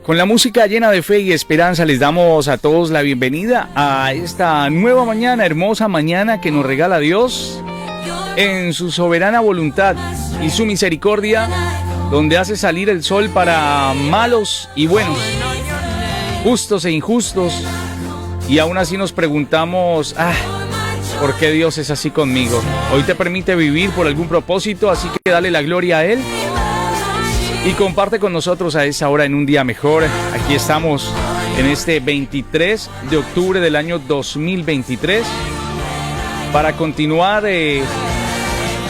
Con la música llena de fe y esperanza les damos a todos la bienvenida a esta nueva mañana, hermosa mañana que nos regala Dios en su soberana voluntad y su misericordia, donde hace salir el sol para malos y buenos, justos e injustos, y aún así nos preguntamos, ¿por qué Dios es así conmigo? Hoy te permite vivir por algún propósito, así que dale la gloria a Él. Y comparte con nosotros a esa hora en un día mejor. Aquí estamos en este 23 de octubre del año 2023 para continuar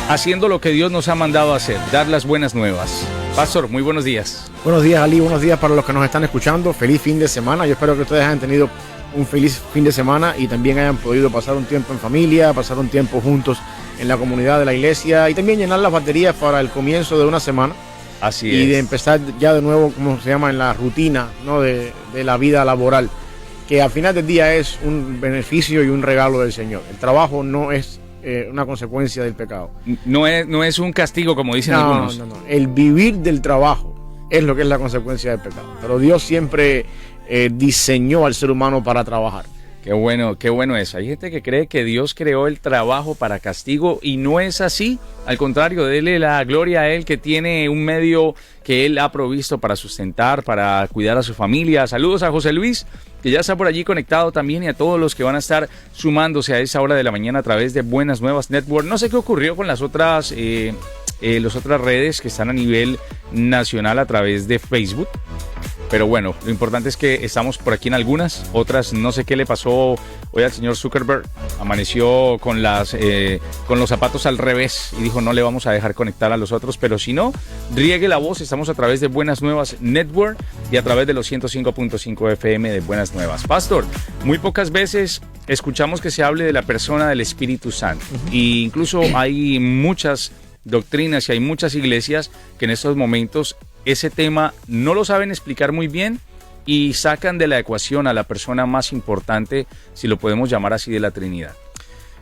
haciendo lo que Dios nos ha mandado a hacer, dar las buenas nuevas. Pastor, muy buenos días. Buenos días, Ali, buenos días para los que nos están escuchando. Feliz fin de semana. Yo espero que ustedes hayan tenido un feliz fin de semana y también hayan podido pasar un tiempo en familia, pasar un tiempo juntos en la comunidad de la iglesia y también llenar las baterías para el comienzo de una semana. Así y es. de empezar ya de nuevo, como se llama, en la rutina, ¿no? de la vida laboral, que al final del día es un beneficio y un regalo del Señor. El trabajo no es una consecuencia del pecado. No es un castigo, como dicen algunos. No. El vivir del trabajo es lo que es la consecuencia del pecado. Pero Dios siempre diseñó al ser humano para trabajar. Qué bueno eso. Hay gente que cree que Dios creó el trabajo para castigo y no es así. Al contrario, dele la gloria a Él, que tiene un medio que Él ha provisto para sustentar, para cuidar a su familia. Saludos a José Luis, que ya está por allí conectado también, y a todos los que van a estar sumándose a esa hora de la mañana a través de Buenas Nuevas Network. No sé qué ocurrió con las otras redes que están a nivel nacional a través de Facebook. Pero bueno, lo importante es que estamos por aquí en algunas, otras no sé qué le pasó hoy al señor Zuckerberg. Amaneció con los zapatos al revés y dijo no le vamos a dejar conectar a los otros, pero si no, riegue la voz. Estamos a través de Buenas Nuevas Network y a través de los 105.5 FM de Buenas Nuevas. Pastor, muy pocas veces escuchamos que se hable de la persona del Espíritu Santo. Y incluso hay muchas doctrinas y hay muchas iglesias que en estos momentos ese tema no lo saben explicar muy bien y sacan de la ecuación a la persona más importante, si lo podemos llamar así, de la Trinidad.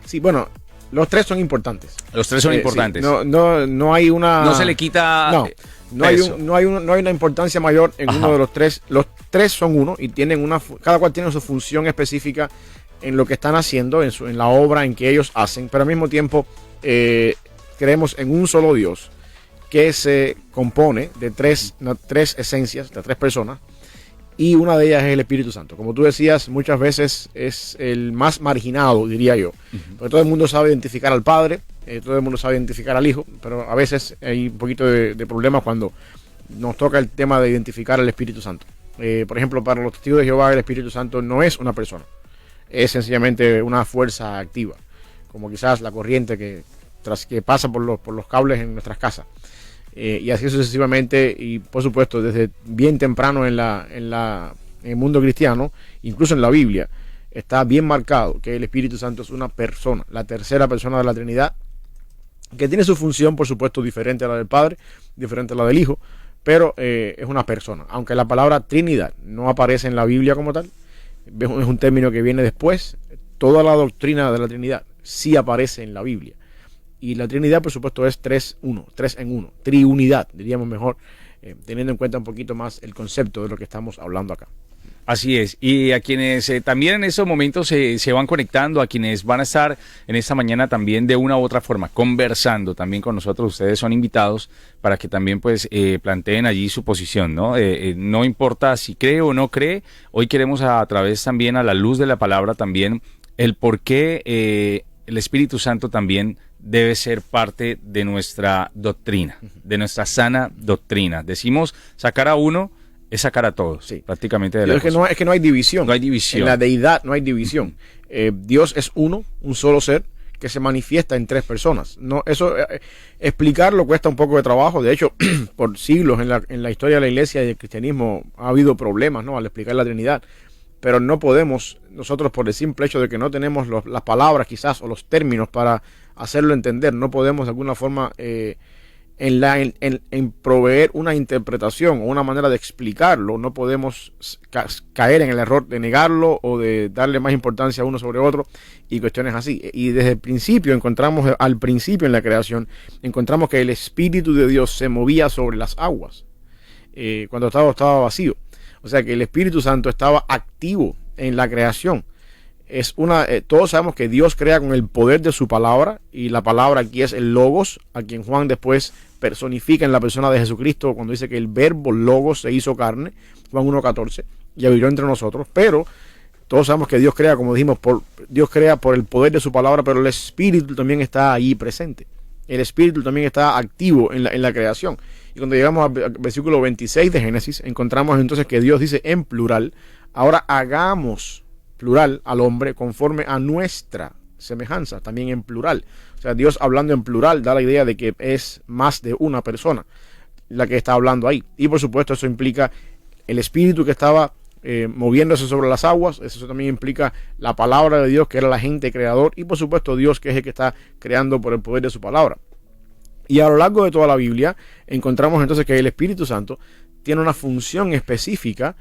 Sí, bueno, los tres son importantes. Los tres son importantes. Sí, no hay una... No se le quita... No hay una importancia mayor en uno de los tres. Los tres son uno y tienen cada cual tiene su función específica en lo que están haciendo, en la obra en que ellos hacen, pero al mismo tiempo creemos en un solo Dios que se compone de tres esencias, de tres personas, y una de ellas es el Espíritu Santo. Como tú decías, muchas veces es el más marginado, diría yo, porque todo el mundo sabe identificar al Padre, todo el mundo sabe identificar al Hijo, pero a veces hay un poquito de problemas cuando nos toca el tema de identificar al Espíritu Santo. Por ejemplo, para los testigos de Jehová, el Espíritu Santo no es una persona, es sencillamente una fuerza activa, como quizás la corriente que pasa por los cables en nuestras casas. Y así sucesivamente, y por supuesto desde bien temprano en el mundo cristiano, incluso en la Biblia, está bien marcado que el Espíritu Santo es una persona, la tercera persona de la Trinidad, que tiene su función, por supuesto, diferente a la del Padre, diferente a la del Hijo, pero es una persona. Aunque la palabra Trinidad no aparece en la Biblia como tal, es un término que viene después, toda la doctrina de la Trinidad sí aparece en la Biblia. Y la Trinidad, por supuesto, es tres en uno, triunidad, diríamos mejor, teniendo en cuenta un poquito más el concepto de lo que estamos hablando acá. Así es, y a quienes también en estos momentos se van conectando, a quienes van a estar en esta mañana también de una u otra forma conversando también con nosotros, ustedes son invitados para que también pues planteen allí su posición, ¿no? No importa si cree o no cree, hoy queremos a través también a la luz de la palabra también el por qué el Espíritu Santo también debe ser parte de nuestra doctrina, de nuestra sana doctrina. Decimos sacar a uno es sacar a todos, sí, prácticamente de la cosa. Es que no hay división. No hay división. En la deidad no hay división. Dios es uno, un solo ser que se manifiesta en tres personas. No, eso explicarlo cuesta un poco de trabajo. De hecho, por siglos en la historia de la iglesia y del cristianismo ha habido problemas, ¿no?, al explicar la Trinidad. Pero no podemos nosotros, por el simple hecho de que no tenemos las palabras quizás o los términos para hacerlo entender, no podemos de alguna forma en proveer una interpretación o una manera de explicarlo. No podemos caer en el error de negarlo o de darle más importancia a uno sobre otro y cuestiones así. Y desde el principio al principio en la creación, encontramos que el Espíritu de Dios se movía sobre las aguas cuando estaba vacío. O sea que el Espíritu Santo estaba activo en la creación. Todos sabemos que Dios crea con el poder de su palabra, y la palabra aquí es el Logos, a quien Juan después personifica en la persona de Jesucristo cuando dice que el verbo Logos se hizo carne, Juan 1:14, y habitó entre nosotros. Pero todos sabemos que Dios crea, como dijimos, Dios crea por el poder de su palabra, pero el Espíritu también está ahí presente. El Espíritu también está activo en la creación. Y cuando llegamos al versículo 26 de Génesis, encontramos entonces que Dios dice en plural: ahora hagamos, plural, al hombre conforme a nuestra semejanza, también en plural. O sea, Dios hablando en plural da la idea de que es más de una persona la que está hablando ahí. Y por supuesto eso implica el Espíritu que estaba moviéndose sobre las aguas. Eso también implica la palabra de Dios, que era el agente creador, y por supuesto Dios, que es el que está creando por el poder de su palabra. Y a lo largo de toda la Biblia encontramos entonces que el Espíritu Santo tiene una función específica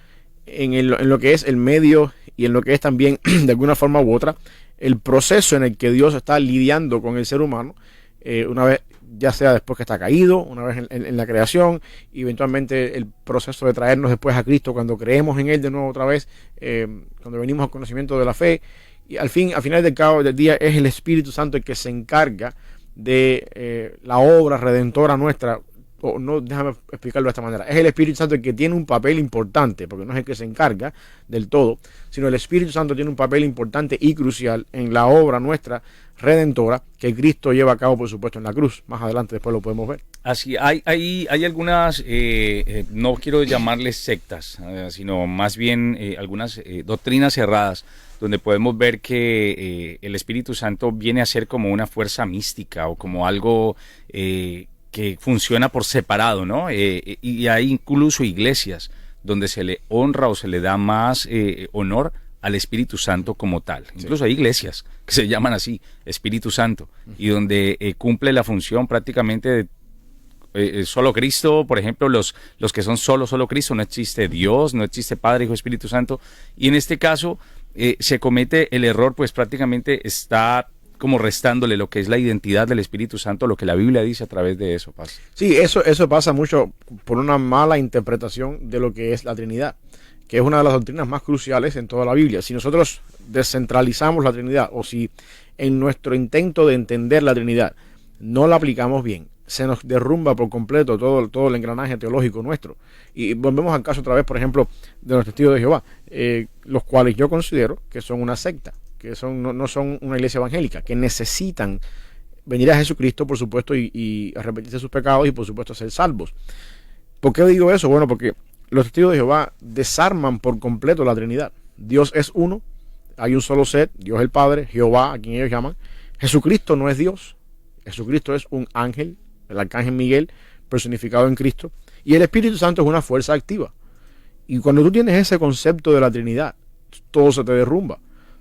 en lo que es el medio, y en lo que es también de alguna forma u otra el proceso en el que Dios está lidiando con el ser humano, una vez, ya sea después que está caído, una vez en la creación, y eventualmente el proceso de traernos después a Cristo cuando creemos en Él de nuevo otra vez, cuando venimos al conocimiento de la fe. Y al final del día es el Espíritu Santo el que se encarga de la obra redentora nuestra. O no, déjame explicarlo de esta manera: es el Espíritu Santo el que tiene un papel importante, porque no es el que se encarga del todo, sino el Espíritu Santo tiene un papel importante y crucial en la obra nuestra redentora que Cristo lleva a cabo, por supuesto, en la cruz. Más adelante después lo podemos ver. Así, hay algunas, no quiero llamarles sectas, sino más bien algunas doctrinas cerradas, donde podemos ver que el Espíritu Santo viene a ser como una fuerza mística, o como algo que funciona por separado, ¿no? Y hay incluso iglesias donde se le honra o se le da más honor al Espíritu Santo como tal. Sí. Incluso hay iglesias que se llaman así, Espíritu Santo, y donde cumple la función prácticamente de solo Cristo. Por ejemplo, los que son solo Cristo, no existe Dios, no existe Padre, Hijo, Espíritu Santo, y en este caso se comete el error, pues prácticamente está como restándole lo que es la identidad del Espíritu Santo, lo que la Biblia dice a través de eso, Paz. Sí, eso pasa mucho por una mala interpretación de lo que es la Trinidad, que es una de las doctrinas más cruciales en toda la Biblia. Si nosotros descentralizamos la Trinidad, o si en nuestro intento de entender la Trinidad no la aplicamos bien, se nos derrumba por completo todo el engranaje teológico nuestro. Y volvemos al caso otra vez, por ejemplo, de los testigos de Jehová, los cuales yo considero que son una secta, que no son una iglesia evangélica, que necesitan venir a Jesucristo, por supuesto, y arrepentirse de sus pecados, y por supuesto ser salvos. ¿Por qué digo eso? Bueno, porque los testigos de Jehová desarman por completo la Trinidad. Dios es uno, hay un solo ser, Dios el Padre, Jehová, a quien ellos llaman. Jesucristo no es Dios, Jesucristo es un ángel, el arcángel Miguel, personificado en Cristo, y el Espíritu Santo es una fuerza activa. Y cuando tú tienes ese concepto de la Trinidad, todo se te derrumba.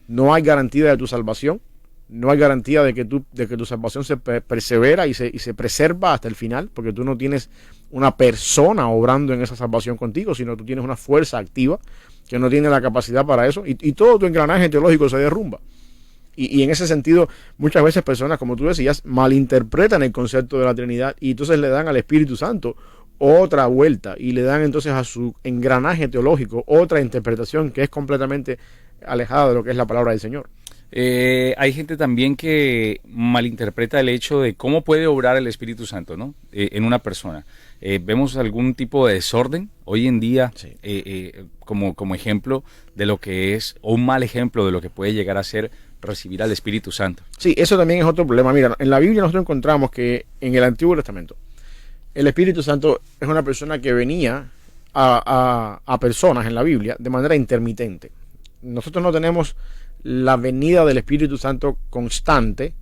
No hay garantía de tu salvación, no hay garantía de que tu salvación se persevera y se preserva hasta el final, porque tú no tienes una persona obrando en esa salvación contigo, sino tú tienes una fuerza activa que no tiene la capacidad para eso, y todo tu engranaje teológico se derrumba. Y en ese sentido, muchas veces personas, como tú decías, malinterpretan el concepto de la Trinidad, y entonces le dan al Espíritu Santo otra vuelta, y le dan entonces a su engranaje teológico otra interpretación que es completamente alejada de lo que es la palabra del Señor. Hay gente también que malinterpreta el hecho de cómo puede obrar el Espíritu Santo, ¿no? En una persona. Vemos algún tipo de desorden hoy en día, sí, como ejemplo de lo que es, o un mal ejemplo de lo que puede llegar a ser recibir al Espíritu Santo. Sí, eso también es otro problema. Mira, en la Biblia nosotros encontramos que en el Antiguo Testamento el Espíritu Santo es una persona que venía a personas en la Biblia de manera intermitente. Nosotros no tenemos la venida del Espíritu Santo constante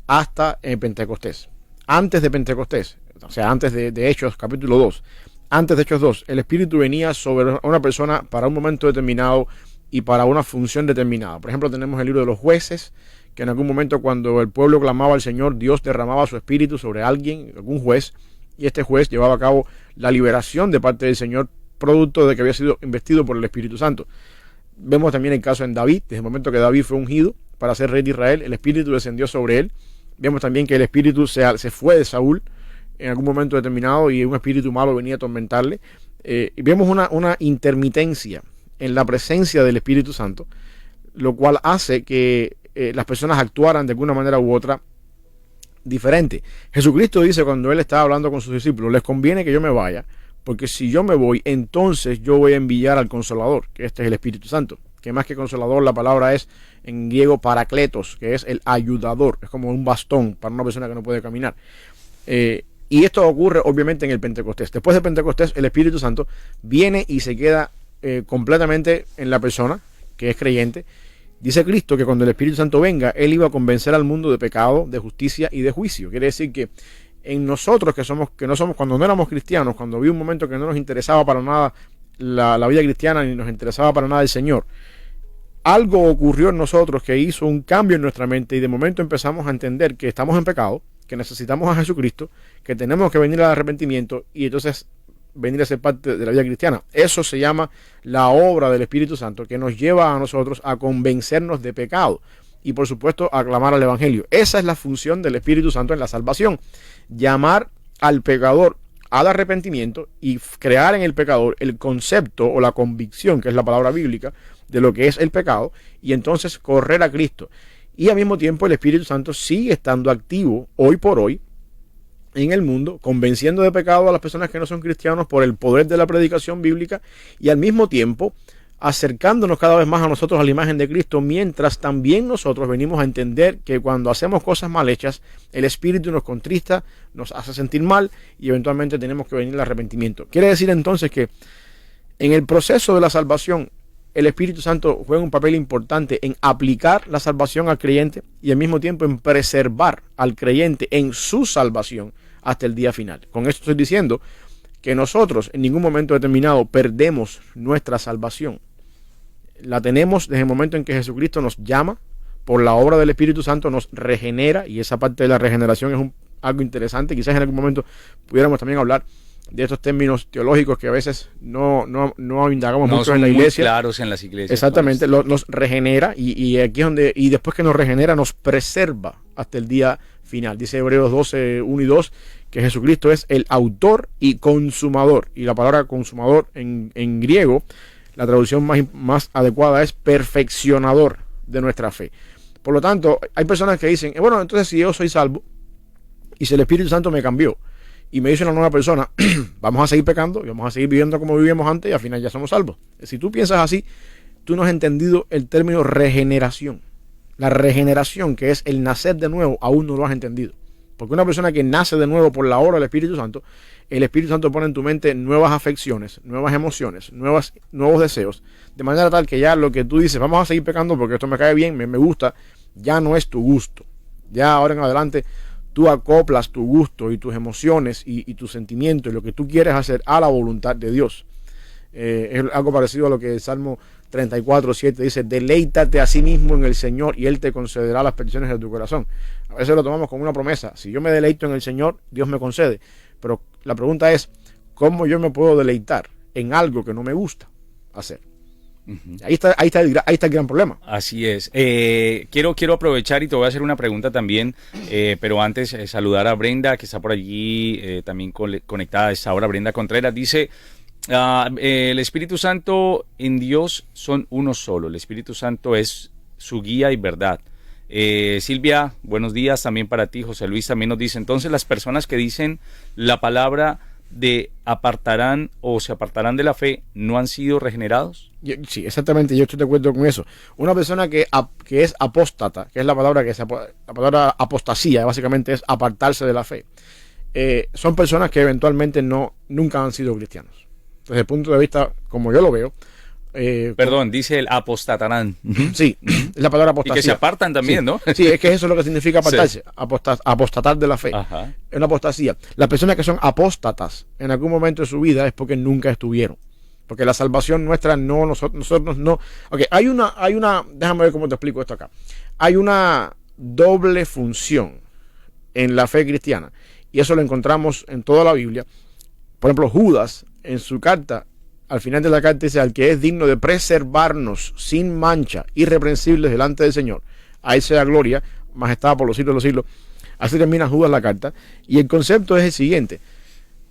hasta Pentecostés. Antes de Pentecostés, o sea, antes de Hechos capítulo 2, antes de Hechos 2, el Espíritu venía sobre una persona para un momento determinado y para una función determinada. Por ejemplo, tenemos el libro de los jueces, que en algún momento cuando el pueblo clamaba al Señor, Dios derramaba su Espíritu sobre alguien, algún juez, y este juez llevaba a cabo la liberación de parte del Señor, producto de que había sido investido por el Espíritu Santo. Vemos también el caso en David, desde el momento que David fue ungido para ser rey de Israel, el Espíritu descendió sobre él. Vemos también que el Espíritu se fue de Saúl en algún momento determinado, y un espíritu malo venía a atormentarle. vemos una intermitencia en la presencia del Espíritu Santo, lo cual hace que las personas actuaran de alguna manera u otra diferente. Jesucristo dice cuando él estaba hablando con sus discípulos, les conviene que yo me vaya, porque si yo me voy, entonces yo voy a enviar al Consolador, que este es el Espíritu Santo, que más que Consolador la palabra es en griego parakletos, que es el ayudador, es como un bastón para una persona que no puede caminar. Y esto ocurre obviamente en el Pentecostés. Después de Pentecostés el Espíritu Santo viene y se queda completamente en la persona que es creyente. Dice Cristo que cuando el Espíritu Santo venga, Él iba a convencer al mundo de pecado, de justicia y de juicio. Quiere decir que en nosotros que no somos, cuando no éramos cristianos, cuando había un momento que no nos interesaba para nada la vida cristiana, ni nos interesaba para nada el Señor, algo ocurrió en nosotros que hizo un cambio en nuestra mente y de momento empezamos a entender que estamos en pecado, que necesitamos a Jesucristo, que tenemos que venir al arrepentimiento y entonces venir a ser parte de la vida cristiana. Eso se llama la obra del Espíritu Santo, que nos lleva a nosotros a convencernos de pecado y por supuesto a aclamar al Evangelio. Esa es la función del Espíritu Santo en la salvación, llamar al pecador al arrepentimiento y crear en el pecador el concepto o la convicción, que es la palabra bíblica, de lo que es el pecado, y entonces correr a Cristo. Y al mismo tiempo el Espíritu Santo sigue estando activo hoy por hoy en el mundo, convenciendo de pecado a las personas que no son cristianos por el poder de la predicación bíblica y al mismo tiempo acercándonos cada vez más a nosotros a la imagen de Cristo, mientras también nosotros venimos a entender que cuando hacemos cosas mal hechas, el Espíritu nos contrista, nos hace sentir mal y eventualmente tenemos que venir al arrepentimiento. Quiere decir entonces que en el proceso de la salvación, el Espíritu Santo juega un papel importante en aplicar la salvación al creyente y al mismo tiempo en preservar al creyente en su salvación hasta el día final. Con esto estoy diciendo que nosotros en ningún momento determinado perdemos nuestra salvación. La tenemos desde el momento en que Jesucristo nos llama, por la obra del Espíritu Santo nos regenera, y esa parte de la regeneración es algo interesante. Quizás en algún momento pudiéramos también hablar de estos términos teológicos que a veces no indagamos mucho en la iglesia. Claros en las iglesias. Exactamente, nos regenera y aquí es donde, y después que nos regenera, nos preserva hasta el día final. Dice Hebreos 12, 1 y 2, que Jesucristo es el autor y consumador. Y la palabra consumador en griego, la traducción más adecuada es perfeccionador de nuestra fe. Por lo tanto, hay personas que dicen, bueno, entonces si yo soy salvo y si el Espíritu Santo me cambió y me hizo una nueva persona, vamos a seguir pecando y vamos a seguir viviendo como vivíamos antes y al final ya somos salvos. Si tú piensas así, tú no has entendido el término regeneración. La regeneración, que es el nacer de nuevo, aún no lo has entendido. Porque una persona que nace de nuevo por la obra del Espíritu Santo, el Espíritu Santo pone en tu mente nuevas afecciones, nuevas emociones, nuevos deseos, de manera tal que ya lo que tú dices, vamos a seguir pecando porque esto me cae bien, me gusta, ya no es tu gusto. Ya ahora en adelante tú acoplas tu gusto y tus emociones y tus sentimientos y lo que tú quieres hacer a la voluntad de Dios. Es algo parecido a lo que el Salmo 34:7 dice: deleítate a sí mismo en el Señor y Él te concederá las peticiones de tu corazón. A veces lo tomamos como una promesa. Si yo me deleito en el Señor, Dios me concede. Pero la pregunta es, ¿cómo yo me puedo deleitar en algo que no me gusta hacer? Uh-huh. Ahí está el gran problema. Así es. Quiero aprovechar y te voy a hacer una pregunta también, pero antes saludar a Brenda, que está por allí también conectada a esta hora. Brenda Contreras dice: el Espíritu Santo en Dios son uno solo. El Espíritu Santo es su guía y verdad. Silvia, buenos días también para ti. José Luis también nos dice: entonces las personas que dicen la palabra de apartarán o se apartarán de la fe, ¿no han sido regenerados? Sí, exactamente, yo estoy de acuerdo con eso. Una persona que es apóstata, que es la palabra la palabra apostasía, básicamente es apartarse de la fe. Son personas que eventualmente nunca han sido cristianos. Desde el punto de vista, como yo lo veo, perdón, dice el apostatarán. Sí, es la palabra apostasía. Y que se apartan también, sí, ¿no? Sí, es que eso es lo que significa apartarse, sí. Apostatar de la fe. Ajá. Es una apostasía. Las personas que son apóstatas en algún momento de su vida es porque nunca estuvieron. Porque la salvación nuestra nosotros no. Ok, hay una, déjame ver cómo te explico esto acá. Hay una doble función en la fe cristiana. Y eso lo encontramos en toda la Biblia. Por ejemplo, Judas, en su carta, al final de la carta dice: al que es digno de preservarnos sin mancha, irreprensibles delante del Señor, a Él sea gloria, majestad por los siglos de los siglos. Así termina Judas la carta. Y el concepto es el siguiente: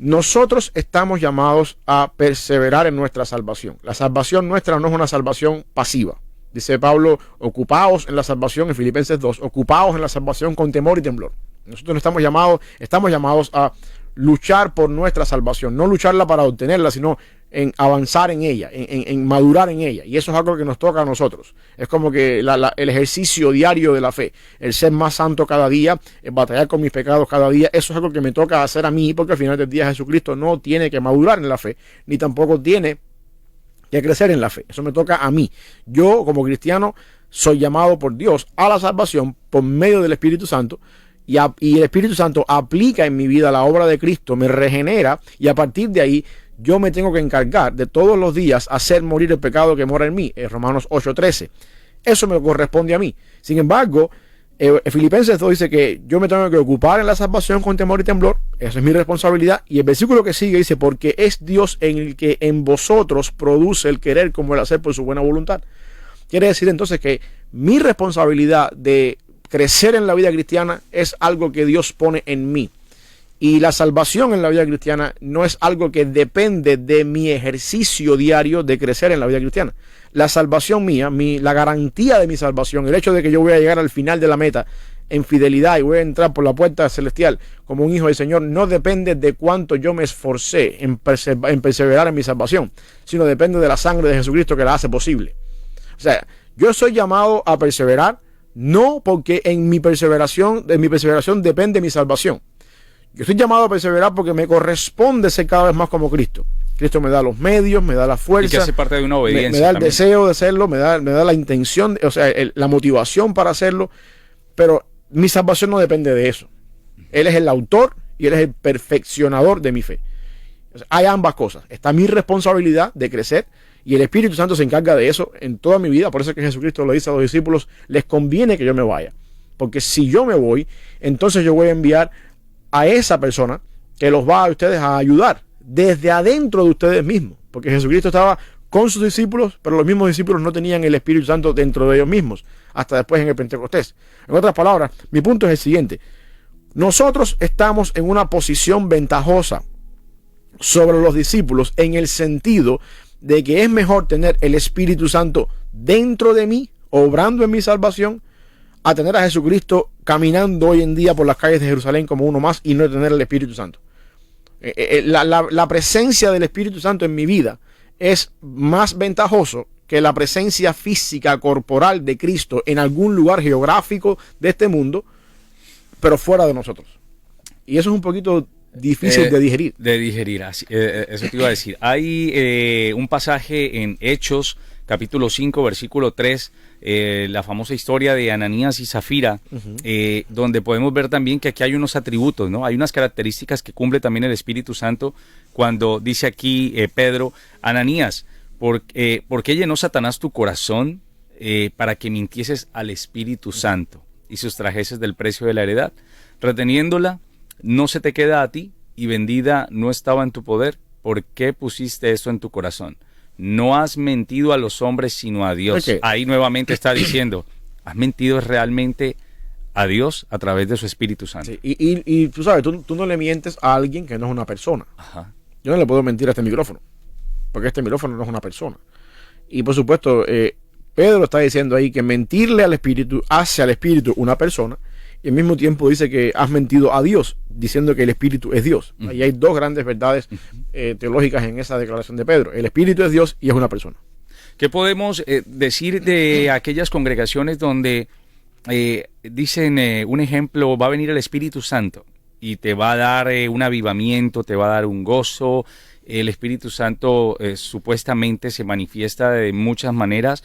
Nosotros estamos llamados a perseverar en nuestra salvación. La salvación nuestra no es una salvación pasiva. Dice Pablo, ocupaos en la salvación, en Filipenses 2, ocupaos en la salvación con temor y temblor. Nosotros no estamos llamados a luchar por nuestra salvación, no lucharla para obtenerla, sino en avanzar en ella, en madurar en ella. Y eso es algo que nos toca a nosotros. Es como que el ejercicio diario de la fe, el ser más santo cada día, el batallar con mis pecados cada día, eso es algo que me toca hacer a mí, porque al final del día Jesucristo no tiene que madurar en la fe, ni tampoco tiene que crecer en la fe. Eso me toca a mí. Yo, como cristiano, soy llamado por Dios a la salvación por medio del Espíritu Santo. Y el Espíritu Santo aplica en mi vida la obra de Cristo, me regenera, y a partir de ahí yo me tengo que encargar de todos los días hacer morir el pecado que mora en mí. Romanos 8:13. Eso me corresponde a mí. Sin embargo, Filipenses 2 dice que yo me tengo que ocupar en la salvación con temor y temblor. Esa es mi responsabilidad. Y el versículo que sigue dice, porque es Dios en el que en vosotros produce el querer como el hacer por su buena voluntad. Quiere decir entonces que mi responsabilidad de crecer en la vida cristiana es algo que Dios pone en mí. Y la salvación en la vida cristiana no es algo que depende de mi ejercicio diario de crecer en la vida cristiana. La salvación mía, la garantía de mi salvación, el hecho de que yo voy a llegar al final de la meta en fidelidad y voy a entrar por la puerta celestial como un hijo del Señor, no depende de cuánto yo me esforcé en perseverar en mi salvación, sino depende de la sangre de Jesucristo que la hace posible. O sea, yo soy llamado a perseverar, no porque de mi perseveración depende mi salvación. Yo estoy llamado a perseverar porque me corresponde ser cada vez más como Cristo. Cristo me da los medios, me da la fuerza. Y que hace parte de una obediencia. Me da el deseo de hacerlo, me da la intención, la motivación para hacerlo. Pero mi salvación no depende de eso. Él es el autor y Él es el perfeccionador de mi fe. O sea, hay ambas cosas. Está mi responsabilidad de crecer y el Espíritu Santo se encarga de eso en toda mi vida. Por eso es que Jesucristo le dice a los discípulos, les conviene que yo me vaya. Porque si yo me voy, entonces yo voy a enviar a esa persona que los va a ustedes a ayudar desde adentro de ustedes mismos. Porque Jesucristo estaba con sus discípulos, pero los mismos discípulos no tenían el Espíritu Santo dentro de ellos mismos, hasta después en el Pentecostés. En otras palabras, mi punto es el siguiente. Nosotros estamos en una posición ventajosa sobre los discípulos en el sentido de que es mejor tener el Espíritu Santo dentro de mí, obrando en mi salvación, a tener a Jesucristo caminando hoy en día por las calles de Jerusalén como uno más y no tener el Espíritu Santo. La presencia del Espíritu Santo en mi vida es más ventajoso que la presencia física corporal de Cristo en algún lugar geográfico de este mundo, pero fuera de nosotros. Y eso es un poquito difícil de digerir. Eso te iba a decir. Hay un pasaje en Hechos, capítulo 5, versículo 3, la famosa historia de Ananías y Zafira, donde podemos ver también que aquí hay unos atributos, ¿no? Hay unas características que cumple también el Espíritu Santo cuando dice aquí Pedro, Ananías, ¿por qué llenó Satanás tu corazón para que mintieses al Espíritu Santo y sustrajeses del precio de la heredad? Reteniéndola, no se te queda a ti, y vendida no estaba en tu poder. ¿Por qué pusiste esto en tu corazón? No has mentido a los hombres, sino a Dios. Okay. Ahí nuevamente está diciendo, has mentido realmente a Dios a través de su Espíritu Santo. Sí, y tú sabes, tú no le mientes a alguien que no es una persona. Ajá. Yo no le puedo mentir a este micrófono, porque este micrófono no es una persona. Y por supuesto, Pedro está diciendo ahí que mentirle al Espíritu hace al Espíritu una persona, y al mismo tiempo dice que has mentido a Dios, diciendo que el Espíritu es Dios. Ahí hay dos grandes verdades teológicas en esa declaración de Pedro. El Espíritu es Dios y es una persona. ¿Qué podemos decir de aquellas congregaciones donde dicen, un ejemplo, va a venir el Espíritu Santo y te va a dar un avivamiento, te va a dar un gozo? El Espíritu Santo supuestamente se manifiesta de muchas maneras,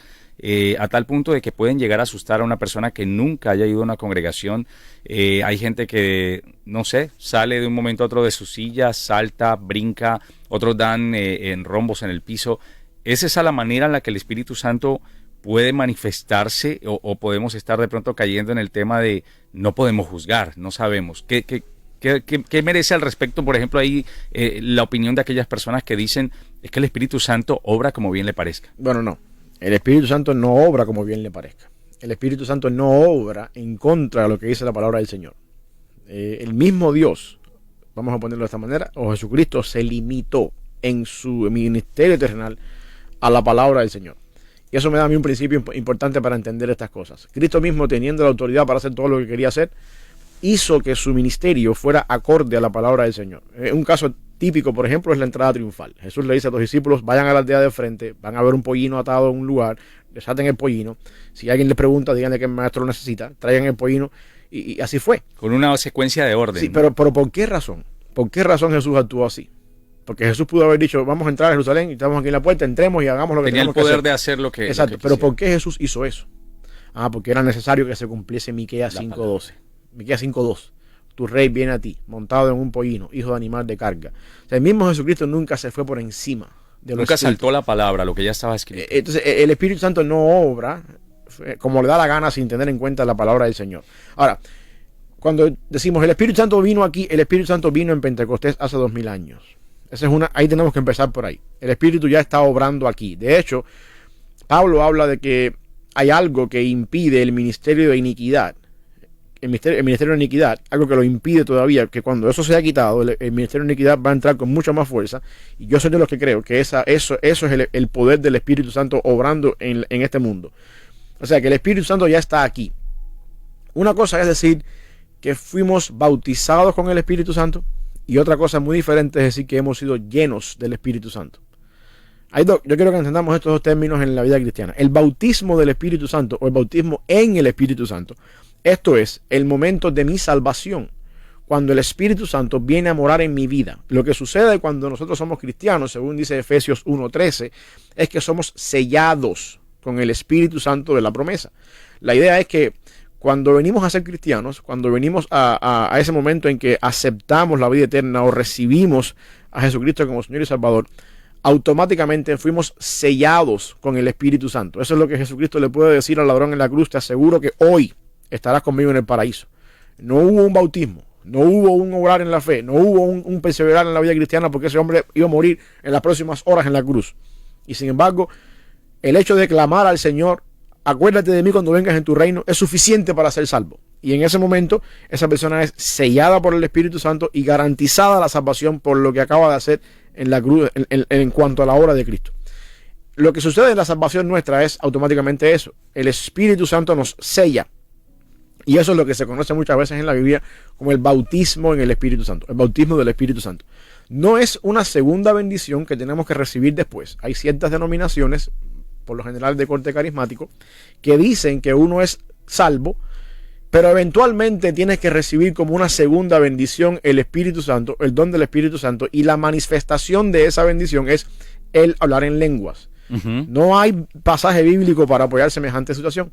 a tal punto de que pueden llegar a asustar a una persona que nunca haya ido a una congregación. Hay gente que, no sé, sale de un momento a otro de su silla, salta, brinca, otros dan en rombos en el piso. ¿Es esa la manera en la que el Espíritu Santo puede manifestarse, o podemos estar de pronto cayendo en el tema de no podemos juzgar, no sabemos? ¿Qué merece al respecto, por ejemplo, ahí la opinión de aquellas personas que dicen es que el Espíritu Santo obra como bien le parezca? Bueno, no. El Espíritu Santo no obra como bien le parezca. El Espíritu Santo no obra en contra de lo que dice la palabra del Señor. El mismo Dios vamos a ponerlo de esta manera, o Jesucristo se limitó en su ministerio terrenal a la palabra del Señor. Y eso me da a mí un principio importante para entender estas cosas. Cristo mismo, teniendo la autoridad para hacer todo lo que quería hacer, hizo que su ministerio fuera acorde a la palabra del Señor. Un caso típico, por ejemplo, es la entrada triunfal. Jesús le dice a los discípulos, vayan a la aldea de frente, van a ver un pollino atado en un lugar, desaten el pollino. Si alguien les pregunta, díganle que el maestro lo necesita, traigan el pollino, y así fue. Con una secuencia de orden. Sí, pero ¿por qué razón? ¿Por qué razón Jesús actuó así? Porque Jesús pudo haber dicho, vamos a entrar a Jerusalén y estamos aquí en la puerta, entremos y hagamos lo que tenemos que hacer. Tenía el poder de hacer lo que Exacto, lo que pero quisiera. ¿por qué Jesús hizo eso? Porque era necesario que se cumpliese Miqueas 5:12. Miqueas 5:2. Tu rey viene a ti, montado en un pollino, hijo de animal de carga. O sea, el mismo Jesucristo nunca se fue por encima de lo Nunca escrito. saltó la palabra, lo que ya estaba escrito. Entonces, el Espíritu Santo no obra como le da la gana sin tener en cuenta la palabra del Señor. Ahora, cuando decimos el Espíritu Santo vino aquí, el Espíritu Santo vino en Pentecostés hace 2000 años. Ahí tenemos que empezar por ahí. El Espíritu ya está obrando aquí. De hecho, Pablo habla de que hay algo que impide el ministerio de iniquidad. El ministerio de iniquidad, algo que lo impide todavía, que cuando eso sea quitado, el ministerio de iniquidad va a entrar con mucha más fuerza. Y yo soy de los que creo que eso es el poder del Espíritu Santo obrando en este mundo. O sea, que el Espíritu Santo ya está aquí. Una cosa es decir que fuimos bautizados con el Espíritu Santo, y otra cosa muy diferente es decir que hemos sido llenos del Espíritu Santo. Yo quiero que entendamos estos dos términos en la vida cristiana. El bautismo del Espíritu Santo o el bautismo en el Espíritu Santo. Esto es el momento de mi salvación, cuando el Espíritu Santo viene a morar en mi vida. Lo que sucede cuando nosotros somos cristianos, según dice Efesios 1:13, es que somos sellados con el Espíritu Santo de la promesa. La idea es que cuando venimos a ser cristianos, cuando venimos a ese momento en que aceptamos la vida eterna o recibimos a Jesucristo como Señor y Salvador, automáticamente fuimos sellados con el Espíritu Santo. Eso es lo que Jesucristo le puede decir al ladrón en la cruz: te aseguro que hoy estarás conmigo en el paraíso. No hubo un bautismo, no hubo un obrar en la fe, no hubo un perseverar en la vida cristiana, porque ese hombre iba a morir en las próximas horas en la cruz. Y sin embargo, el hecho de clamar al Señor, acuérdate de mí cuando vengas en tu reino, es suficiente para ser salvo. Y en ese momento, esa persona es sellada por el Espíritu Santo y garantizada la salvación por lo que acaba de hacer en la cruz, en cuanto a la obra de Cristo. Lo que sucede en la salvación nuestra es automáticamente eso. El Espíritu Santo nos sella. Y eso es lo que se conoce muchas veces en la Biblia como el bautismo en el Espíritu Santo, el bautismo del Espíritu Santo. No es una segunda bendición que tenemos que recibir después. Hay ciertas denominaciones, por lo general de corte carismático, que dicen que uno es salvo, pero eventualmente tienes que recibir como una segunda bendición el Espíritu Santo, el don del Espíritu Santo, y la manifestación de esa bendición es el hablar en lenguas. No hay pasaje bíblico para apoyar semejante situación.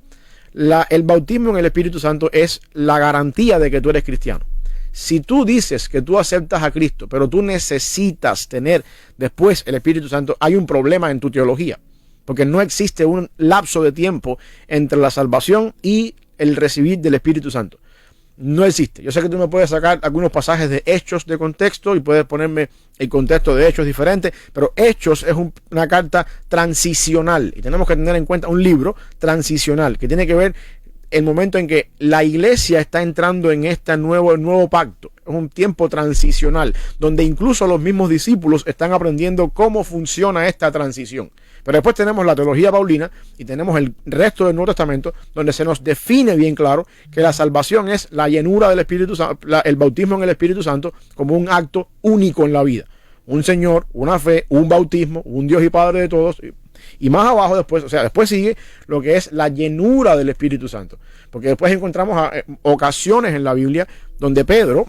El bautismo en el Espíritu Santo es la garantía de que tú eres cristiano. Si tú dices que tú aceptas a Cristo, pero tú necesitas tener después el Espíritu Santo, hay un problema en tu teología, porque no existe un lapso de tiempo entre la salvación y el recibir del Espíritu Santo. No existe. Yo sé que tú me puedes sacar algunos pasajes de Hechos de contexto y puedes ponerme el contexto de Hechos diferente, pero Hechos es una carta transicional y tenemos que tener en cuenta un libro transicional que tiene que ver el momento en que la iglesia está entrando en este nuevo pacto. Es un tiempo transicional donde incluso los mismos discípulos están aprendiendo cómo funciona esta transición. Pero después tenemos la teología paulina y tenemos el resto del Nuevo Testamento, donde se nos define bien claro que la salvación es la llenura del Espíritu Santo, el bautismo en el Espíritu Santo, como un acto único en la vida. Un Señor, una fe, un bautismo, un Dios y Padre de todos. Y más abajo después sigue lo que es la llenura del Espíritu Santo. Porque después encontramos ocasiones en la Biblia donde Pedro,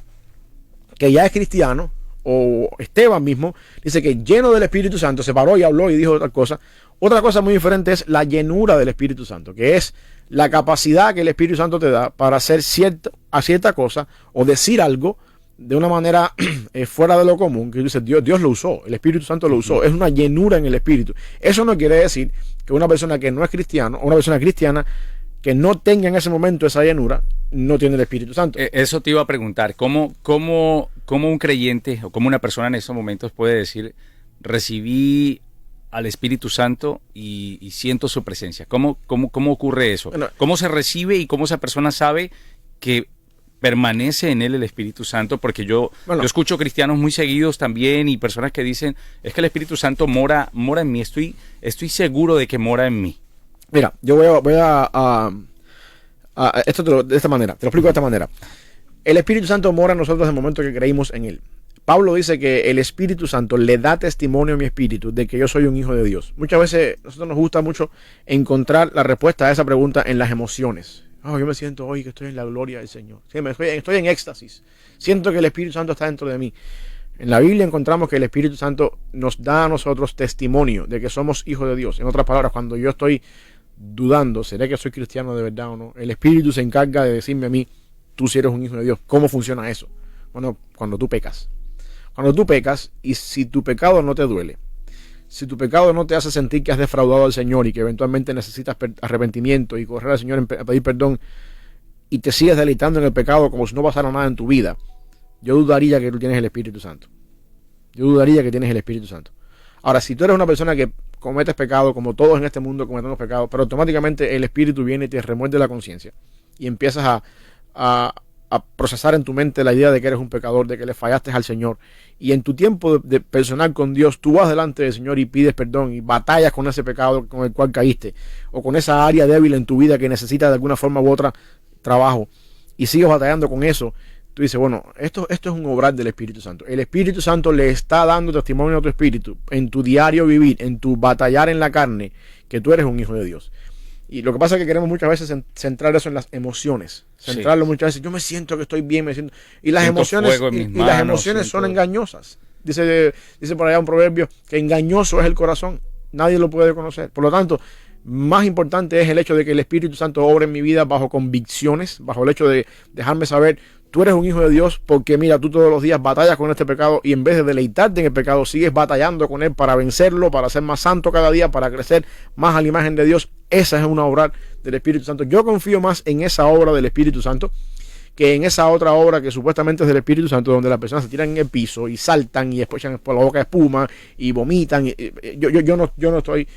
que ya es cristiano, o Esteban mismo, dice que lleno del Espíritu Santo se paró y habló y dijo otra cosa. Otra cosa muy diferente es la llenura del Espíritu Santo, que es la capacidad que el Espíritu Santo te da para hacer cierta cosa o decir algo de una manera fuera de lo común, que dice Dios lo usó, el Espíritu Santo lo usó, es una llenura en el Espíritu. Eso no quiere decir que una persona que no es cristiano, o una persona cristiana que no tenga en ese momento esa llenura, no tiene el Espíritu Santo. Eso te iba a preguntar, ¿cómo un creyente o cómo una persona en estos momentos puede decir, recibí al Espíritu Santo y siento su presencia? ¿Cómo ocurre eso? Bueno, ¿Cómo se recibe y cómo esa persona sabe que permanece en él el Espíritu Santo, porque yo escucho cristianos muy seguidos también y personas que dicen, es que el Espíritu Santo mora en mí, estoy seguro de que mora en mí. Mira, yo voy a esto de esta manera, te lo explico de esta manera. El Espíritu Santo mora en nosotros en el momento que creímos en él. Pablo dice que el Espíritu Santo le da testimonio a mi espíritu de que yo soy un hijo de Dios. Muchas veces a nosotros nos gusta mucho encontrar la respuesta a esa pregunta en las emociones. Yo me siento hoy que estoy en la gloria del Señor. Sí, estoy en éxtasis. Siento que el Espíritu Santo está dentro de mí. En la Biblia encontramos que el Espíritu Santo nos da a nosotros testimonio de que somos hijos de Dios. En otras palabras, cuando yo estoy dudando, ¿seré que soy cristiano de verdad o no? El Espíritu se encarga de decirme a mí, tú sí eres un hijo de Dios. ¿Cómo funciona eso? Bueno, cuando tú pecas. Cuando tú pecas, y si tu pecado no te duele, si tu pecado no te hace sentir que has defraudado al Señor y que eventualmente necesitas arrepentimiento y correr al Señor a pedir perdón, y te sigues deleitando en el pecado como si no pasara nada en tu vida, yo dudaría que tú tienes el Espíritu Santo. Yo dudaría que tienes el Espíritu Santo. Ahora, si tú eres una persona que cometes pecado, como todos en este mundo cometemos pecado, pero automáticamente el Espíritu viene y te remuerde la conciencia y empiezas a procesar en tu mente la idea de que eres un pecador, de que le fallaste al Señor, y en tu tiempo de personal con Dios, tú vas delante del Señor y pides perdón y batallas con ese pecado con el cual caíste, o con esa área débil en tu vida que necesita de alguna forma u otra trabajo, y sigues batallando con eso. Tú dices, bueno, esto es un obrar del Espíritu Santo. El Espíritu Santo le está dando testimonio a tu espíritu, en tu diario vivir, en tu batallar en la carne, que tú eres un hijo de Dios. Y lo que pasa es que queremos muchas veces centrar eso en las emociones. Centrarlo muchas veces. Yo me siento que estoy bien, y las emociones, las emociones son engañosas. Dice por allá un proverbio que engañoso es el corazón. Nadie lo puede conocer. Por lo tanto, más importante es el hecho de que el Espíritu Santo obre en mi vida bajo convicciones, bajo el hecho de dejarme saber, tú eres un hijo de Dios porque mira, tú todos los días batallas con este pecado y en vez de deleitarte en el pecado, sigues batallando con él para vencerlo, para ser más santo cada día, para crecer más a la imagen de Dios. Esa es una obra del Espíritu Santo. Yo confío más en esa obra del Espíritu Santo que en esa otra obra que supuestamente es del Espíritu Santo, donde las personas se tiran en el piso y saltan y después echan por la boca espuma y vomitan. Yo no estoy...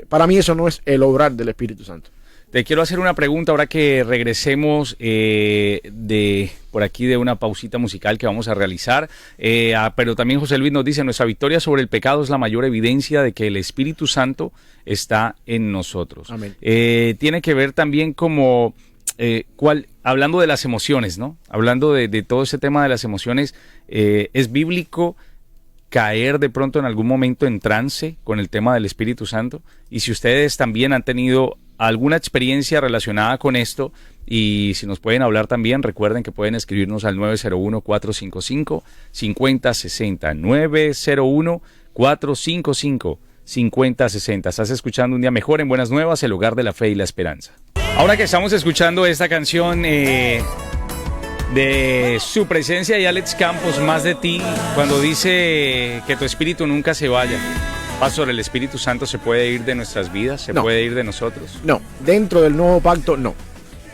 para mí eso no es el obrar del Espíritu Santo. Te quiero hacer una pregunta ahora que regresemos por aquí de una pausita musical que vamos a realizar, pero también José Luis nos dice, nuestra victoria sobre el pecado es la mayor evidencia de que el Espíritu Santo está en nosotros. Amén. Tiene que ver también como, hablando de las emociones, ¿no? Hablando de todo ese tema de las emociones, ¿es bíblico caer de pronto en algún momento en trance con el tema del Espíritu Santo? Y si ustedes también han tenido alguna experiencia relacionada con esto, y si nos pueden hablar también, recuerden que pueden escribirnos al 901-455-5060, 901-455-5060. Estás escuchando Un Día Mejor en Buenas Nuevas, el hogar de la fe y la esperanza. Ahora que estamos escuchando esta canción de Su Presencia y Alex Campos, Más de Ti, cuando dice que tu espíritu nunca se vaya, Pastor, ¿el Espíritu Santo se puede ir de nuestras vidas? ¿Se puede ir de nosotros? No, dentro del nuevo pacto, no.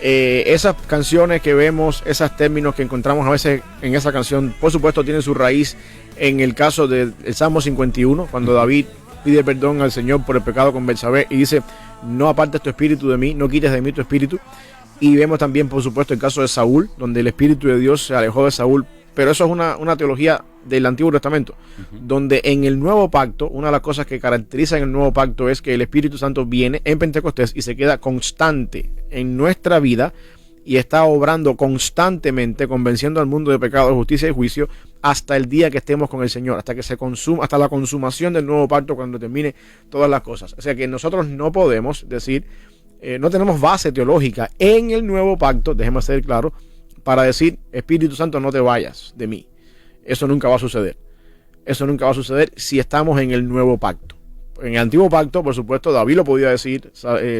Esas canciones que vemos, esos términos que encontramos a veces en esa canción, por supuesto tienen su raíz en el caso del Salmo 51, cuando David pide perdón al Señor por el pecado con Betsabé y dice, no apartes tu espíritu de mí, no quites de mí tu espíritu. Y vemos también, por supuesto, el caso de Saúl, donde el Espíritu de Dios se alejó de Saúl. Pero eso es una teología del Antiguo Testamento, donde en el Nuevo Pacto, una de las cosas que caracteriza en el Nuevo Pacto es que el Espíritu Santo viene en Pentecostés y se queda constante en nuestra vida y está obrando constantemente, convenciendo al mundo de pecado, de justicia y juicio, hasta el día que estemos con el Señor, hasta que se consuma, hasta la consumación del Nuevo Pacto, cuando termine todas las cosas. O sea que nosotros no podemos decir, no tenemos base teológica en el Nuevo Pacto, déjeme ser claro, para decir, Espíritu Santo, no te vayas de mí. Eso nunca va a suceder. Eso nunca va a suceder si estamos en el Nuevo Pacto. En el Antiguo Pacto, por supuesto, David lo podía decir,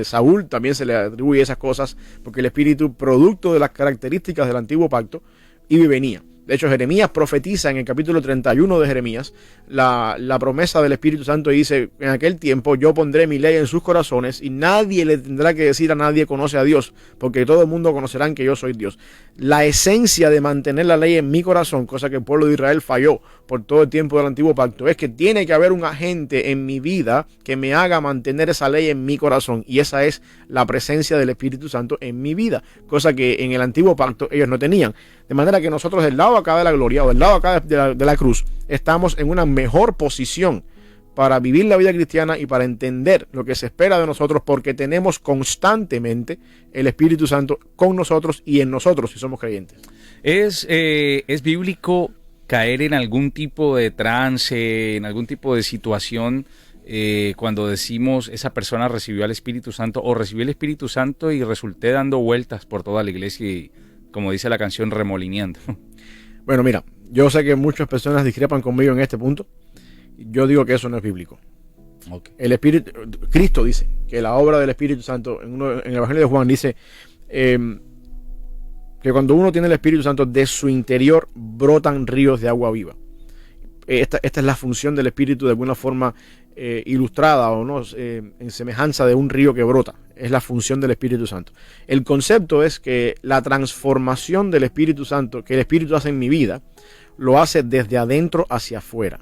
Saúl también se le atribuye esas cosas, porque el Espíritu, producto de las características del Antiguo Pacto, iba y venía. De hecho, Jeremías profetiza en el capítulo 31 de Jeremías la promesa del Espíritu Santo y dice, en aquel tiempo yo pondré mi ley en sus corazones y nadie le tendrá que decir a nadie conoce a Dios, porque todo el mundo conocerán que yo soy Dios. La esencia de mantener la ley en mi corazón, cosa que el pueblo de Israel falló por todo el tiempo del antiguo pacto, es que tiene que haber un agente en mi vida que me haga mantener esa ley en mi corazón, y esa es la presencia del Espíritu Santo en mi vida, cosa que en el antiguo pacto ellos no tenían. De manera que nosotros del lado acá de la gloria o del lado acá de la cruz estamos en una mejor posición para vivir la vida cristiana y para entender lo que se espera de nosotros, porque tenemos constantemente el Espíritu Santo con nosotros y en nosotros si somos creyentes. ¿Es bíblico caer en algún tipo de trance, en algún tipo de situación cuando decimos esa persona recibió al Espíritu Santo o recibió el Espíritu Santo y resulté dando vueltas por toda la iglesia y, como dice la canción, remolineando? Bueno, mira, yo sé que muchas personas discrepan conmigo en este punto. Yo digo que eso no es bíblico. Okay. Cristo dice que la obra del Espíritu Santo, en el Evangelio de Juan dice que cuando uno tiene el Espíritu Santo, de su interior brotan ríos de agua viva. Esta es la función del Espíritu, de alguna forma ilustrada o no, en semejanza de un río que brota. Es la función del Espíritu Santo. El concepto es que la transformación del Espíritu Santo, que el Espíritu hace en mi vida, lo hace desde adentro hacia afuera.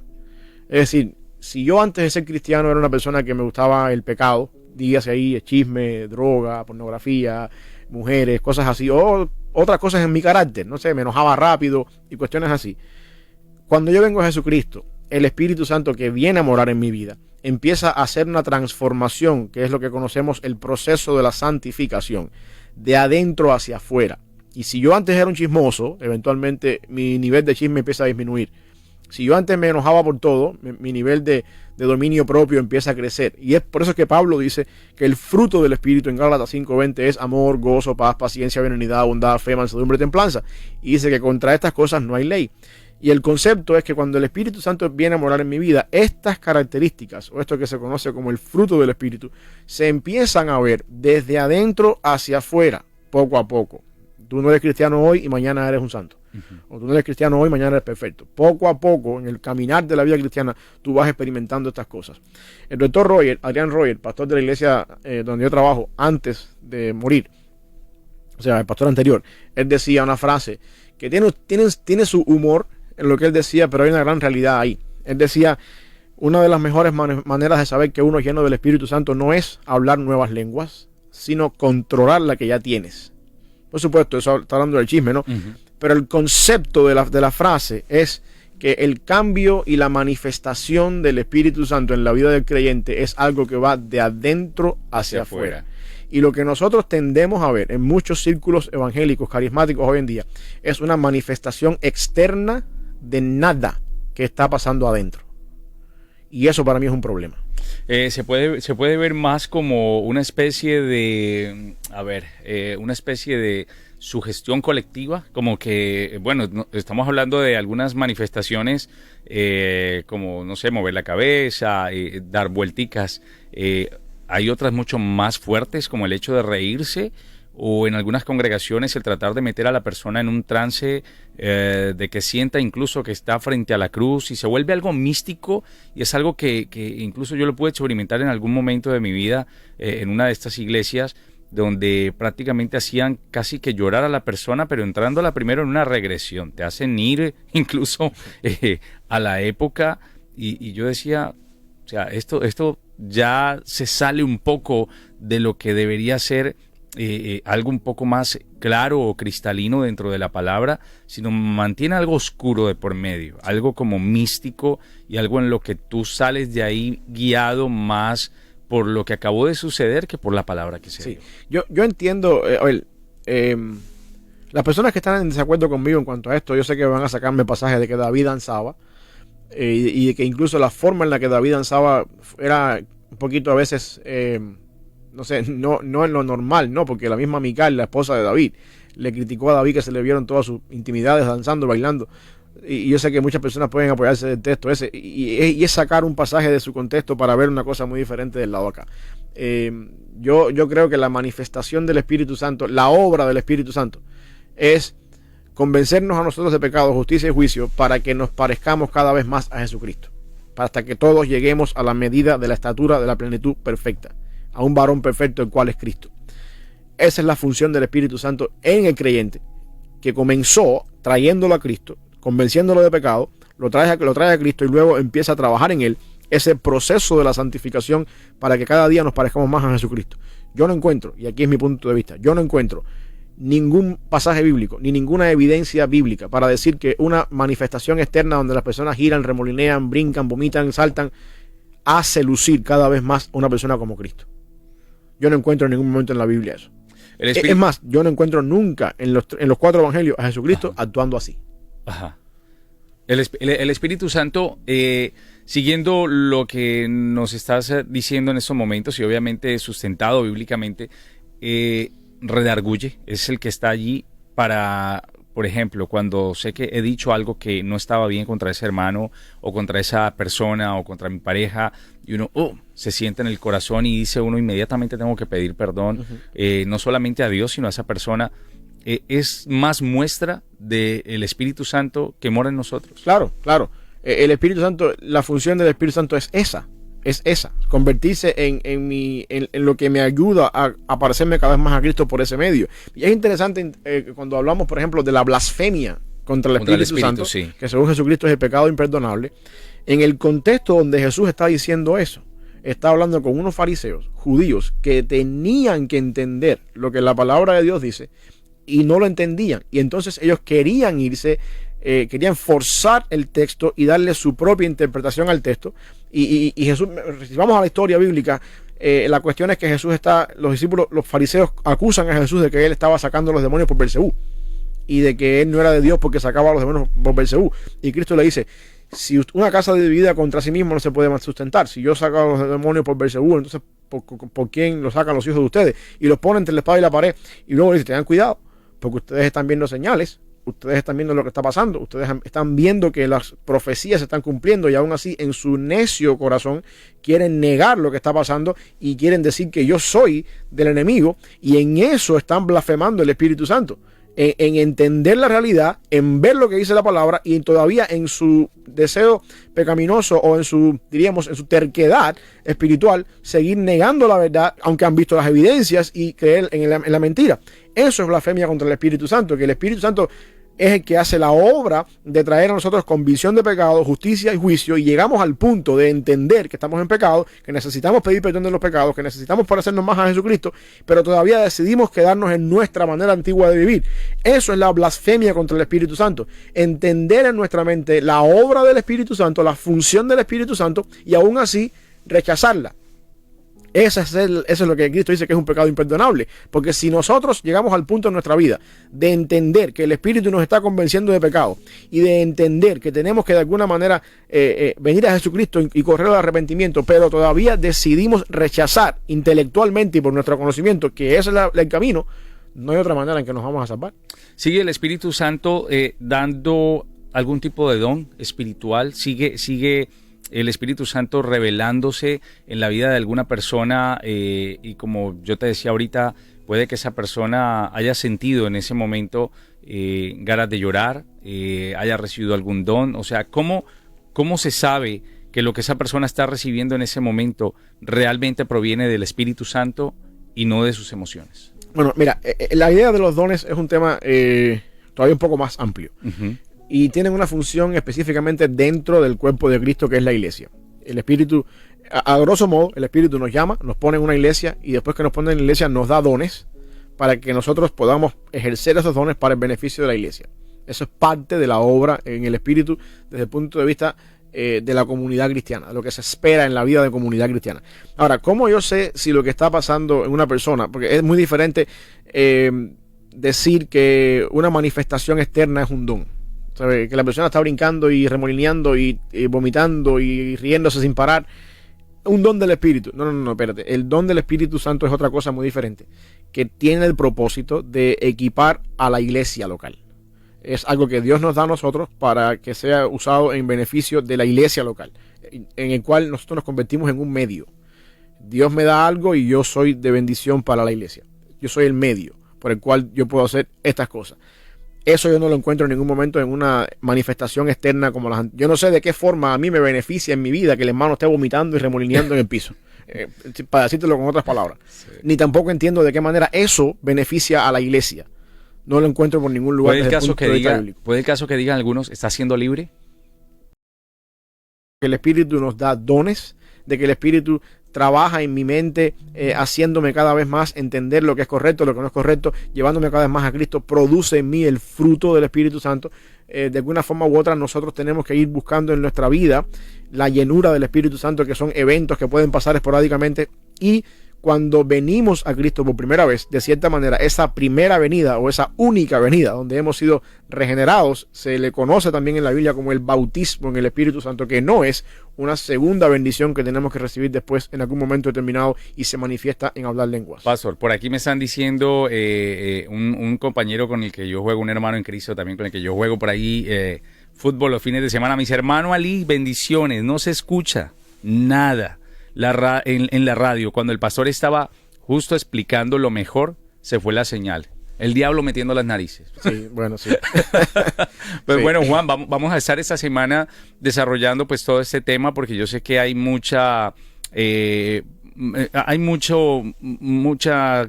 Es decir, si yo antes de ser cristiano era una persona que me gustaba el pecado, dígase ahí chisme, droga, pornografía, mujeres, cosas así, o otras cosas en mi carácter, no sé, me enojaba rápido y cuestiones así. Cuando yo vengo a Jesucristo, el Espíritu Santo que viene a morar en mi vida, empieza a hacer una transformación, que es lo que conocemos el proceso de la santificación, de adentro hacia afuera. Y si yo antes era un chismoso, eventualmente mi nivel de chisme empieza a disminuir. Si yo antes me enojaba por todo, mi nivel de dominio propio empieza a crecer. Y es por eso que Pablo dice que el fruto del Espíritu en Gálatas 5:20 es amor, gozo, paz, paciencia, benignidad, bondad, fe, mansedumbre, templanza. Y dice que contra estas cosas no hay ley. Y el concepto es que cuando el Espíritu Santo viene a morar en mi vida, estas características, o esto que se conoce como el fruto del Espíritu, se empiezan a ver desde adentro hacia afuera, poco a poco. Tú no eres cristiano hoy y mañana eres un santo. O tú no eres cristiano hoy y mañana eres perfecto. Poco a poco, en el caminar de la vida cristiana, tú vas experimentando estas cosas. El doctor Adrian Royer, pastor de la iglesia donde yo trabajo antes de morir, o sea, el pastor anterior, él decía una frase que tiene su humor en lo que él decía, pero hay una gran realidad ahí. Él decía, una de las mejores maneras de saber que uno es lleno del Espíritu Santo no es hablar nuevas lenguas, sino controlar la que ya tienes. Por supuesto, eso está hablando del chisme, ¿no? Uh-huh. Pero el concepto de la frase es que el cambio y la manifestación del Espíritu Santo en la vida del creyente es algo que va de adentro hacia afuera. Y lo que nosotros tendemos a ver en muchos círculos evangélicos, carismáticos hoy en día, es una manifestación externa de nada que está pasando adentro. Y eso para mí es un problema. Se puede ver más como una especie de, una especie de sugestión colectiva, como que, bueno, estamos hablando de algunas manifestaciones como, no sé, mover la cabeza, dar vuelticas. Hay otras mucho más fuertes, como el hecho de reírse, o en algunas congregaciones el tratar de meter a la persona en un trance de que sienta incluso que está frente a la cruz y se vuelve algo místico, y es algo que incluso yo lo pude experimentar en algún momento de mi vida en una de estas iglesias donde prácticamente hacían casi que llorar a la persona, pero entrándola primero en una regresión, te hacen ir incluso a la época, y yo decía, o sea, esto ya se sale un poco de lo que debería ser algo un poco más claro o cristalino dentro de la palabra, sino mantiene algo oscuro de por medio, algo como místico, y algo en lo que tú sales de ahí guiado más por lo que acabó de suceder que por la palabra que se dio. Yo entiendo, las personas que están en desacuerdo conmigo en cuanto a esto, yo sé que van a sacarme pasajes de que David danzaba, y de que incluso la forma en la que David danzaba era un poquito a veces, no sé, no en lo normal, ¿no? Porque la misma Mical, la esposa de David, le criticó a David que se le vieron todas sus intimidades danzando, bailando. Y yo sé que muchas personas pueden apoyarse del texto ese, y es sacar un pasaje de su contexto para ver una cosa muy diferente del lado acá. Yo creo que la manifestación del Espíritu Santo, la obra del Espíritu Santo, es convencernos a nosotros de pecado, justicia y juicio para que nos parezcamos cada vez más a Jesucristo, hasta que todos lleguemos a la medida de la estatura de la plenitud perfecta, a un varón perfecto, el cual es Cristo. Esa es la función del Espíritu Santo en el creyente, que comenzó trayéndolo a Cristo, convenciéndolo de pecado, lo trae a Cristo y luego empieza a trabajar en él, ese proceso de la santificación para que cada día nos parezcamos más a Jesucristo. Yo no encuentro, y aquí es mi punto de vista, yo no encuentro ningún pasaje bíblico, ni ninguna evidencia bíblica para decir que una manifestación externa donde las personas giran, remolinean, brincan, vomitan, saltan, hace lucir cada vez más a una persona como Cristo. Yo no encuentro en ningún momento en la Biblia eso. Es más, yo no encuentro nunca en los 4 evangelios a Jesucristo actuando así. Ajá. El Espíritu Santo, siguiendo lo que nos estás diciendo en estos momentos y obviamente sustentado bíblicamente, redarguye, es el que está allí para, por ejemplo, cuando sé que he dicho algo que no estaba bien contra ese hermano o contra esa persona o contra mi pareja y uno se siente en el corazón y dice uno inmediatamente tengo que pedir perdón, no solamente a Dios sino a esa persona. Es más muestra del Espíritu Santo que mora en nosotros. Claro. El Espíritu Santo, la función del Espíritu Santo es esa, convertirse en lo que me ayuda a parecerme cada vez más a Cristo por ese medio. Y es interesante cuando hablamos, por ejemplo, de la blasfemia contra el Espíritu Santo, sí, que según Jesucristo es el pecado imperdonable. En el contexto donde Jesús está diciendo eso, está hablando con unos fariseos judíos que tenían que entender lo que la palabra de Dios dice y no lo entendían, y entonces ellos querían irse, querían forzar el texto y darle su propia interpretación al texto, y Jesús, si vamos a la historia bíblica, la cuestión es que los discípulos, los fariseos acusan a Jesús de que él estaba sacando los demonios por Belcebú y de que él no era de Dios porque sacaba a los demonios por Belcebú, y Cristo le dice: si una casa dividida contra sí misma no se puede más sustentar. Si yo saco a los demonios por Belcebú, entonces ¿por quién los sacan los hijos de ustedes? Y los pone entre la espada y la pared, y luego le dice: tengan cuidado, porque ustedes están viendo señales, ustedes están viendo lo que está pasando, ustedes están viendo que las profecías se están cumpliendo, y aún así en su necio corazón quieren negar lo que está pasando y quieren decir que yo soy del enemigo, y en eso están blasfemando el Espíritu Santo, en entender la realidad, en ver lo que dice la palabra, y todavía en su deseo pecaminoso o en su terquedad espiritual, seguir negando la verdad, aunque han visto las evidencias, y creer en la mentira. Eso es blasfemia contra el Espíritu Santo, que el Espíritu Santo es el que hace la obra de traer a nosotros convicción de pecado, justicia y juicio, y llegamos al punto de entender que estamos en pecado, que necesitamos pedir perdón de los pecados, que necesitamos parecernos más a Jesucristo, pero todavía decidimos quedarnos en nuestra manera antigua de vivir. Eso es la blasfemia contra el Espíritu Santo. Entender en nuestra mente la obra del Espíritu Santo, la función del Espíritu Santo, y aún así rechazarla. Eso es lo que Cristo dice que es un pecado imperdonable, porque si nosotros llegamos al punto en nuestra vida de entender que el Espíritu nos está convenciendo de pecado y de entender que tenemos que de alguna manera venir a Jesucristo y correr al arrepentimiento, pero todavía decidimos rechazar intelectualmente y por nuestro conocimiento que ese es el camino, no hay otra manera en que nos vamos a salvar. ¿Sigue el Espíritu Santo dando algún tipo de don espiritual? ¿Sigue el Espíritu Santo revelándose en la vida de alguna persona, y como yo te decía ahorita, puede que esa persona haya sentido en ese momento ganas de llorar, haya recibido algún don? O sea, ¿cómo se sabe que lo que esa persona está recibiendo en ese momento realmente proviene del Espíritu Santo y no de sus emociones? Bueno, mira, la idea de los dones es un tema todavía un poco más amplio. Uh-huh. Y tienen una función específicamente dentro del cuerpo de Cristo, que es la iglesia. El Espíritu, a grosso modo, el Espíritu nos llama, nos pone en una iglesia, y después que nos pone en la iglesia nos da dones para que nosotros podamos ejercer esos dones para el beneficio de la iglesia. Eso es parte de la obra en el Espíritu desde el punto de vista de la comunidad cristiana, de lo que se espera en la vida de comunidad cristiana. Ahora, ¿cómo yo sé si lo que está pasando en una persona? Porque es muy diferente decir que una manifestación externa es un don. Que la persona está brincando y remolineando y vomitando y riéndose sin parar. Un don del Espíritu. No, espérate. El don del Espíritu Santo es otra cosa muy diferente, que tiene el propósito de equipar a la iglesia local. Es algo que Dios nos da a nosotros para que sea usado en beneficio de la iglesia local, en el cual nosotros nos convertimos en un medio. Dios me da algo y yo soy de bendición para la iglesia. Yo soy el medio por el cual yo puedo hacer estas cosas. Eso yo no lo encuentro en ningún momento en una manifestación externa como las... Yo no sé de qué forma a mí me beneficia en mi vida que el hermano esté vomitando y remolineando en el piso. Para decírtelo con otras palabras. Sí. Ni tampoco entiendo de qué manera eso beneficia a la iglesia. No lo encuentro por ningún lugar. ¿Puede el caso que digan algunos, está siendo libre? Que el Espíritu nos da dones, de que el Espíritu trabaja en mi mente, haciéndome cada vez más entender lo que es correcto, lo que no es correcto, llevándome cada vez más a Cristo, produce en mí el fruto del Espíritu Santo. De alguna forma u otra nosotros tenemos que ir buscando en nuestra vida la llenura del Espíritu Santo, que son eventos que pueden pasar esporádicamente, y cuando venimos a Cristo por primera vez, de cierta manera, esa primera venida o esa única venida donde hemos sido regenerados, se le conoce también en la Biblia como el bautismo en el Espíritu Santo, que no es una segunda bendición que tenemos que recibir después en algún momento determinado y se manifiesta en hablar lenguas. Pastor, por aquí me están diciendo un compañero con el que yo juego, un hermano en Cristo también con el que yo juego por ahí fútbol los fines de semana, me dice, hermano Ali, bendiciones, no se escucha nada. En la radio, cuando el pastor estaba justo explicando lo mejor, se fue la señal. El diablo metiendo las narices. Sí, bueno, sí. Pues sí. Bueno, Juan, vamos a estar esta semana desarrollando pues todo este tema, porque yo sé que hay mucha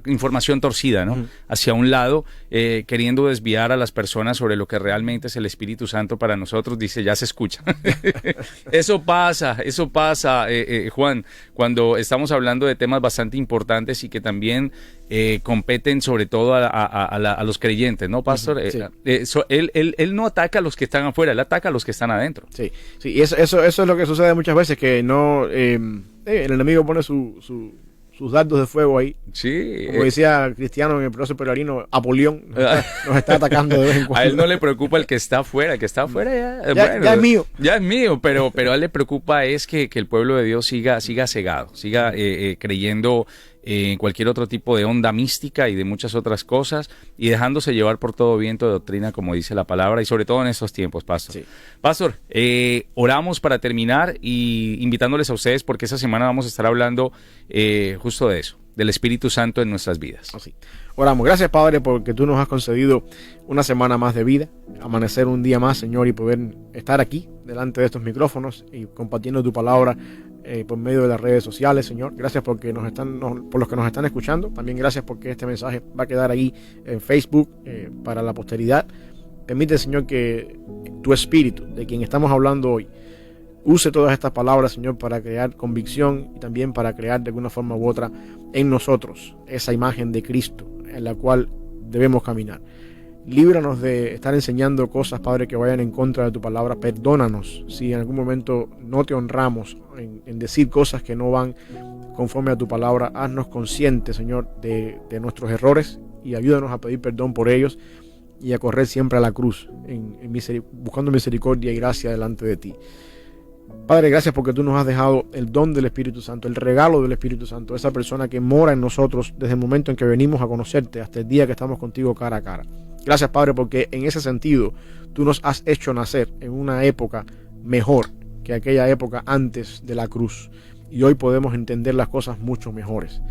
información torcida, ¿no? Hacia un lado, queriendo desviar a las personas sobre lo que realmente es el Espíritu Santo para nosotros. Dice, ya se escucha. Eso pasa, Juan, cuando estamos hablando de temas bastante importantes y que también competen sobre todo a los creyentes, ¿no, pastor? Sí. Él no ataca a los que están afuera, él ataca a los que están adentro. Sí, sí, y eso es lo que sucede muchas veces, que no... el enemigo pone sus dardos de fuego ahí. Sí. Como decía Cristiano en el proceso peregrino, Apolión nos está atacando de vez en cuando. A él no le preocupa el que está afuera. El que está afuera ya es mío. Ya es mío, pero a él le preocupa es que el pueblo de Dios siga cegado, siga creyendo en cualquier otro tipo de onda mística y de muchas otras cosas, y dejándose llevar por todo viento de doctrina, como dice la palabra, y sobre todo en estos tiempos, pastor. Sí. Pastor, oramos para terminar y invitándoles a ustedes, porque esta semana vamos a estar hablando justo de eso, del Espíritu Santo en nuestras vidas. Así. Oramos. Gracias, Padre, porque tú nos has concedido una semana más de vida, amanecer un día más, Señor, y poder estar aquí delante de estos micrófonos y compartiendo tu palabra por medio de las redes sociales, Señor. Gracias porque por los que nos están escuchando. También gracias porque este mensaje va a quedar ahí en Facebook para la posteridad. Permite, Señor, que tu Espíritu, de quien estamos hablando hoy, use todas estas palabras, Señor, para crear convicción y también para crear de alguna forma u otra en nosotros esa imagen de Cristo en la cual debemos caminar. Líbranos de estar enseñando cosas, Padre, que vayan en contra de tu palabra. Perdónanos si en algún momento no te honramos en decir cosas que no van conforme a tu palabra. Haznos conscientes, Señor, de nuestros errores y ayúdanos a pedir perdón por ellos y a correr siempre a la cruz, buscando misericordia y gracia delante de ti. Padre, gracias porque tú nos has dejado el don del Espíritu Santo, el regalo del Espíritu Santo, esa persona que mora en nosotros desde el momento en que venimos a conocerte hasta el día que estamos contigo cara a cara. Gracias, Padre, porque en ese sentido tú nos has hecho nacer en una época mejor que aquella época antes de la cruz, y hoy podemos entender las cosas mucho mejores.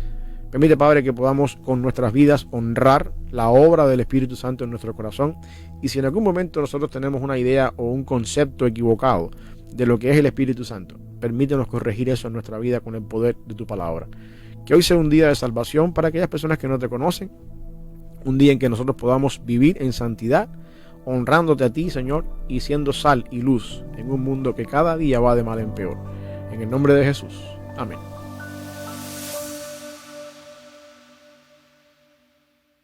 Permite, Padre, que podamos con nuestras vidas honrar la obra del Espíritu Santo en nuestro corazón, y si en algún momento nosotros tenemos una idea o un concepto equivocado de lo que es el Espíritu Santo, permítenos corregir eso en nuestra vida con el poder de tu palabra. Que hoy sea un día de salvación para aquellas personas que no te conocen, un día en que nosotros podamos vivir en santidad, honrándote a ti, Señor, y siendo sal y luz en un mundo que cada día va de mal en peor. En el nombre de Jesús. Amén.